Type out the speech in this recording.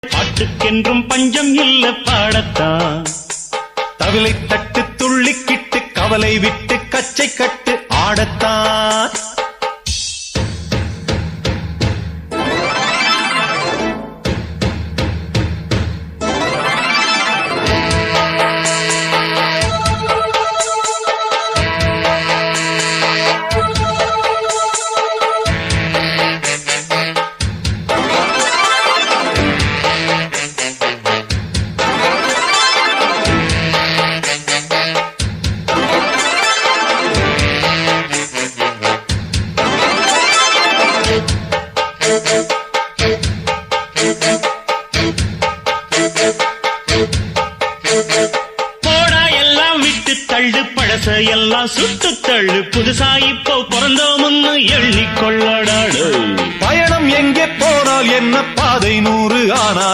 பாட்டுக்கென்றும் பஞ்சம் இல்ல பாடத்தான். தவிலை தட்டு துள்ளிக்கிட்டு கவலை விட்டு கச்சை கட்டு ஆடத்தான். போடா எல்லாம் விட்டு தள்ளு, பழசையெல்லாம் சுட்டு தள்ளு, புதுசா இப்போ பிறந்தோம்னு எண்ணிக்கொள்ளடாடு. பயணம் எங்கே போனால் என்ன, பாதை 100 ஆனால்